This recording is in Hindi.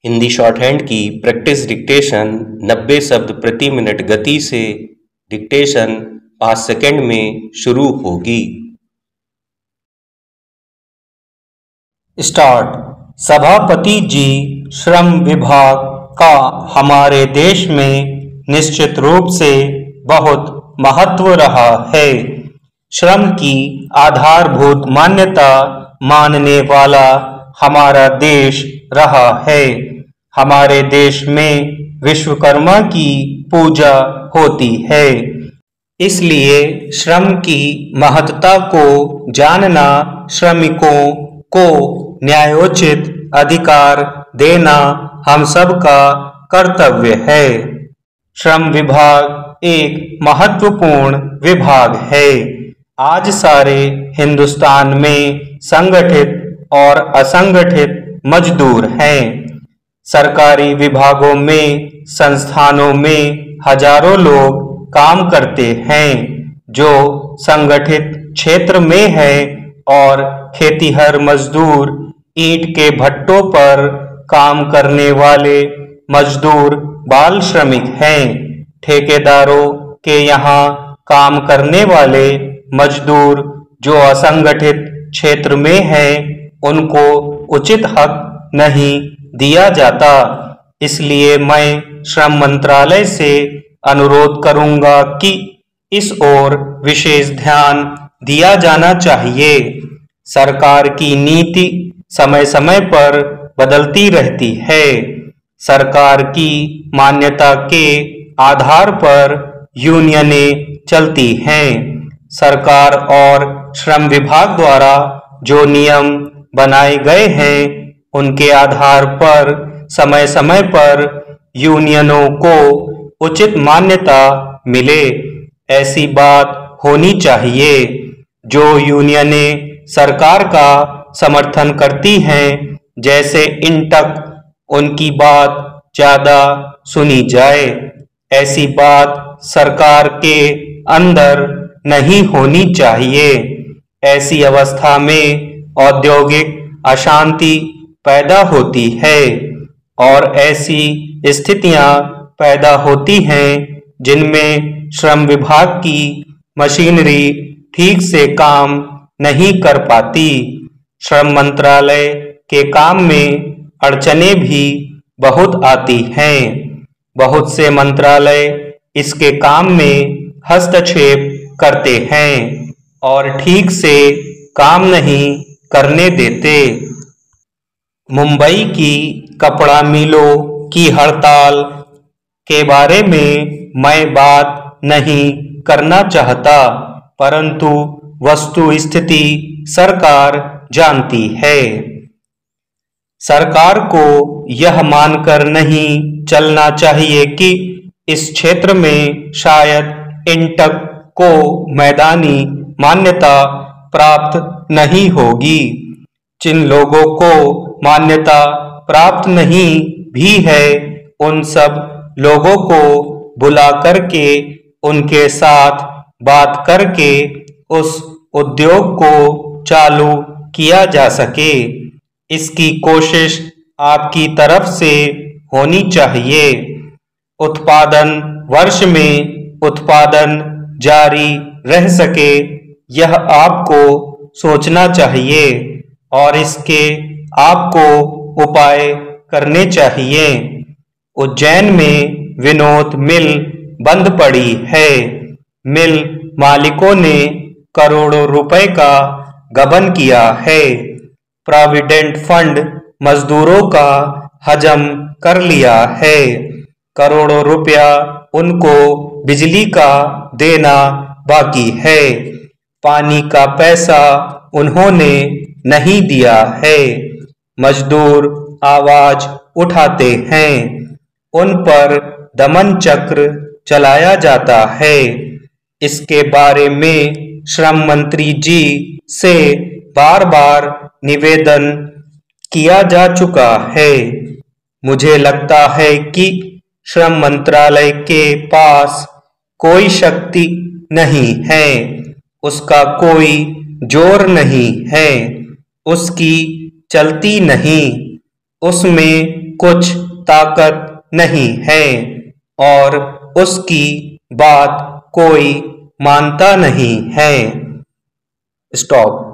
हिंदी शॉर्टहैंड की प्रैक्टिस डिक्टेशन 90 शब्द प्रति मिनट गति से डिक्टेशन 5 सेकंड में शुरू होगी। स्टार्ट। सभापति जी, श्रम विभाग का हमारे देश में निश्चित रूप से बहुत महत्व रहा है। श्रम की आधारभूत मान्यता मानने वाला हमारा देश रहा है। हमारे देश में विश्वकर्मा की पूजा होती है, इसलिए श्रम की महत्ता को जानना, श्रमिकों को न्यायोचित अधिकार देना हम सब का कर्तव्य है। श्रम विभाग एक महत्वपूर्ण विभाग है। आज सारे हिंदुस्तान में संगठित और असंगठित मजदूर हैं। सरकारी विभागों में, संस्थानों में हजारों लोग काम करते हैं जो संगठित क्षेत्र में है, और खेतीहर मजदूर, ईंट के भट्टों पर काम करने वाले मजदूर बाल श्रमिक हैं। ठेकेदारों के यहाँ काम करने वाले मजदूर जो असंगठित क्षेत्र में हैं, उनको उचित हक नहीं दिया जाता। इसलिए मैं श्रम मंत्रालय से अनुरोध करूंगा कि इस ओर विशेष ध्यान दिया जाना चाहिए। सरकार की नीति समय समय पर बदलती रहती है। सरकार की मान्यता के आधार पर यूनियनें चलती हैं। सरकार और श्रम विभाग द्वारा जो नियम बनाए गए हैं, उनके आधार पर समय समय पर यूनियनों को उचित मान्यता मिले, ऐसी बात होनी चाहिए। जो यूनियनें सरकार का समर्थन करती हैं, जैसे इंटक, उनकी बात ज्यादा सुनी जाए। ऐसी बात सरकार के अंदर नहीं होनी चाहिए। ऐसी अवस्था में औद्योगिक अशांति पैदा होती है, और ऐसी स्थितियां पैदा होती हैं जिनमें श्रम विभाग की मशीनरी ठीक से काम नहीं कर पाती। श्रम मंत्रालय के काम में अड़चने भी बहुत आती हैं। बहुत से मंत्रालय इसके काम में हस्तक्षेप करते हैं और ठीक से काम नहीं करने देते। मुंबई की कपड़ा मिलों की हड़ताल के बारे में मैं बात नहीं करना चाहता, परंतु वस्तु स्थिति सरकार जानती है। सरकार को यह मानकर नहीं चलना चाहिए कि इस क्षेत्र में शायद इंटक को मैदानी मान्यता प्राप्त नहीं होगी। जिन लोगों को मान्यता प्राप्त नहीं भी है, उन सब लोगों को बुला करके उनके साथ बात करके उस उद्योग को चालू किया जा सके, इसकी कोशिश आपकी तरफ से होनी चाहिए। उत्पादन वर्ष में उत्पादन जारी रह सके, यह आपको सोचना चाहिए और इसके आपको उपाय करने चाहिए। उज्जैन में विनोद मिल बंद पड़ी है। मिल मालिकों ने करोड़ों रुपए का गबन किया है। प्रोविडेंट फंड मजदूरों का हजम कर लिया है। करोड़ों रुपया उनको बिजली का देना बाकी है। पानी का पैसा उन्होंने नहीं दिया है। मजदूर आवाज उठाते हैं, उन पर दमन चक्र चलाया जाता है। इसके बारे में श्रम मंत्री जी से बार बार निवेदन किया जा चुका है। मुझे लगता है कि श्रम मंत्रालय के पास कोई शक्ति नहीं है, उसका कोई जोर नहीं है, उसकी चलती नहीं, उसमें कुछ ताकत नहीं है और उसकी बात कोई मानता नहीं है। स्टॉप।